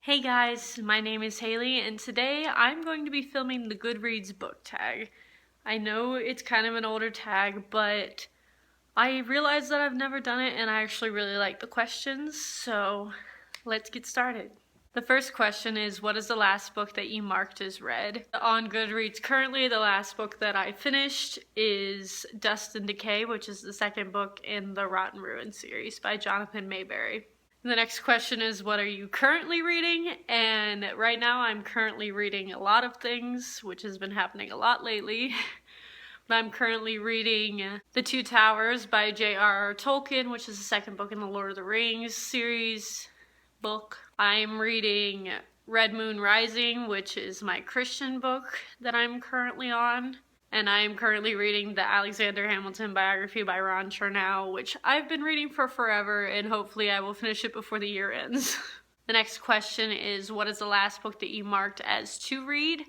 Hey guys, my name is Haley and today I'm going to be filming the Goodreads book tag. I know it's kind of an older tag, but I realized that I've never done it and I actually really like the questions, so let's get started. The first question is, what is the last book that you marked as read? On Goodreads currently, the last book that I finished is Dust and Decay, which is the second book in the Rotten Ruin series by Jonathan Mayberry. The next question is, what are you currently reading? And right now I'm currently reading a lot of things, which has been happening a lot lately. But I'm currently reading The Two Towers by J.R.R. Tolkien, which is the second book in the Lord of the Rings series book. I'm reading Red Moon Rising, which is my Christian book that I'm currently on. And I am currently reading the Alexander Hamilton biography by Ron Chernow, which I've been reading for forever, and hopefully I will finish it before the year ends. The next question is, what is the last book that you marked as to read?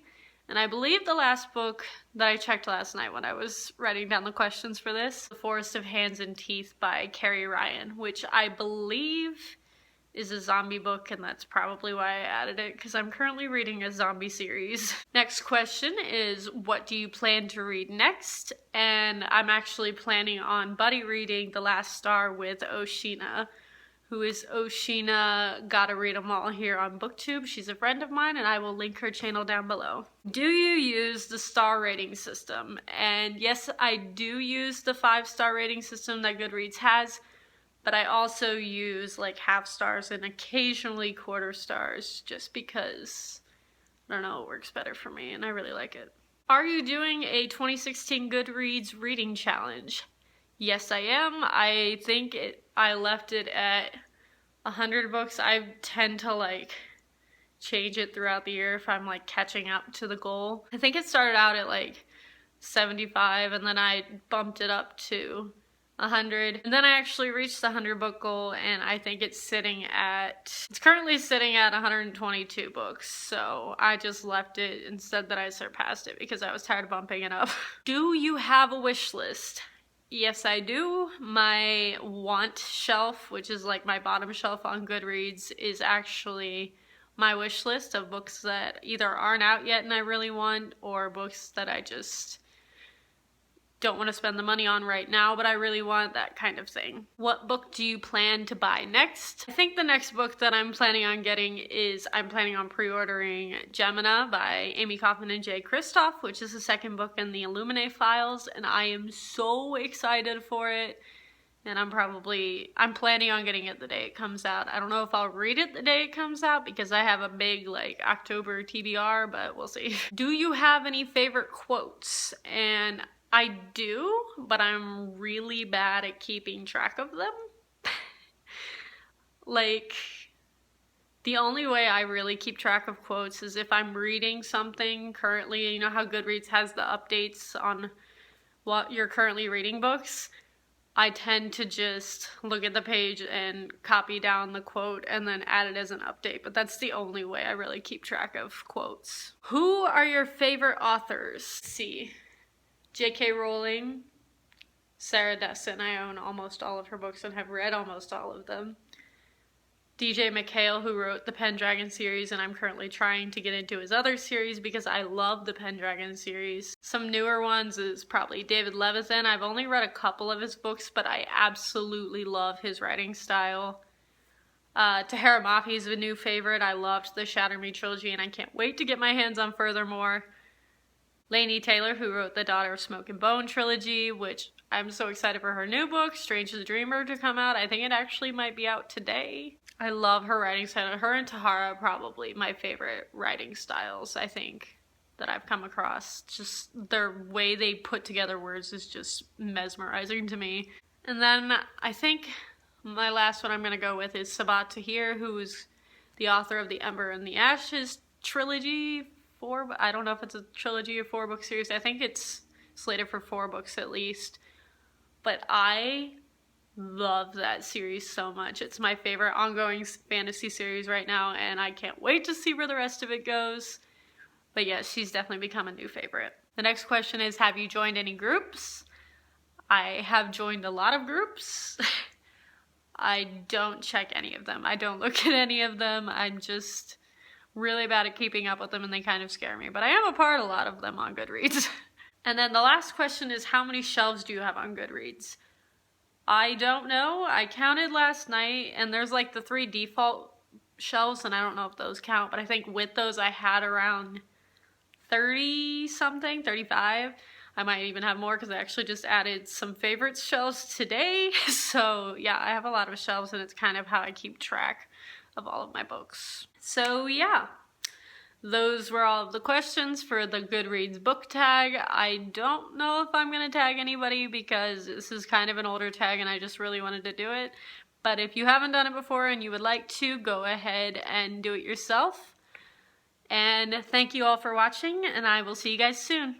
And I believe the last book that I checked last night when I was writing down the questions for this, The Forest of Hands and Teeth by Carrie Ryan, which I believe is a zombie book, and that's probably why I added it, because I'm currently reading a zombie series. Next question is, what do you plan to read next? And I'm actually planning on buddy reading The Last Star with Oceana, who is Oceana Gotta Read 'Em All here on BookTube. She's a friend of mine, and I will link her channel down below. Do you use the star rating system? And yes, I do use the 5-star rating system that Goodreads has, but I also use like half stars and occasionally quarter stars just because, I don't know, it works better for me and I really like it. Are you doing a 2016 Goodreads reading challenge? Yes, I am. I think I left it at 100 books. I tend to change it throughout the year if I'm catching up to the goal. I think it started out at 75 and then I bumped it up to 100, and then I actually reached the 100 book goal, and I think it's currently sitting at 122 books, so I just left it instead that I surpassed it because I was tired of bumping it up. Do you have a wish list? Yes, I do. My want shelf, which is my bottom shelf on Goodreads, is actually my wish list of books that either aren't out yet and I really want, or books that I just don't want to spend the money on right now, but I really want, that kind of thing. What book do you plan to buy next? I think the next book that I'm planning on getting is, I'm planning on pre-ordering Gemina by Amy Kaufman and Jay Kristoff, which is the second book in the Illuminae files, and I am so excited for it. And I'm planning on getting it the day it comes out. I don't know if I'll read it the day it comes out because I have a big October TBR, but we'll see. Do you have any favorite quotes? And I do, but I'm really bad at keeping track of them. The only way I really keep track of quotes is if I'm reading something currently. You know how Goodreads has the updates on what you're currently reading books? I tend to just look at the page and copy down the quote and then add it as an update, but that's the only way I really keep track of quotes. Who are your favorite authors? C. J.K. Rowling, Sarah Destin. I own almost all of her books and have read almost all of them. DJ McHale, who wrote the Pendragon series, and I'm currently trying to get into his other series because I love the Pendragon series. Some newer ones is probably David Levithan. I've only read a couple of his books, but I absolutely love his writing style. Tahereh Mafi is a new favorite. I loved the Shatter Me trilogy, and I can't wait to get my hands on Furthermore. Laini Taylor, who wrote the Daughter of Smoke and Bone trilogy, which I'm so excited for her new book, Strange the Dreamer, to come out. I think it actually might be out today. I love her writing style. Her and Tahara are probably my favorite writing styles, I think, that I've come across. Just their way they put together words is just mesmerizing to me. And then I think my last one I'm going to go with is Sabaa Tahir, who is the author of the Ember and the Ashes trilogy. I don't know if it's a trilogy or 4-book series. I think it's slated for 4 books at least. But I love that series so much. It's my favorite ongoing fantasy series right now, and I can't wait to see where the rest of it goes. But yes, she's definitely become a new favorite. The next question is, have you joined any groups? I have joined a lot of groups. I don't check any of them. I don't look at any of them. I'm just really bad at keeping up with them and they kind of scare me, but I am a part of a lot of them on Goodreads. And then the last question is, how many shelves do you have on Goodreads? I don't know. I counted last night and there's like the 3 default shelves and I don't know if those count, but I think with those I had around 30 something, 35. I might even have more because I actually just added some favorites shelves today. So yeah, I have a lot of shelves and it's kind of how I keep track of all of my books. So yeah, those were all of the questions for the Goodreads book tag. I don't know if I'm gonna tag anybody because this is kind of an older tag and I just really wanted to do it. But if you haven't done it before and you would like to, go ahead and do it yourself. And thank you all for watching, and I will see you guys soon.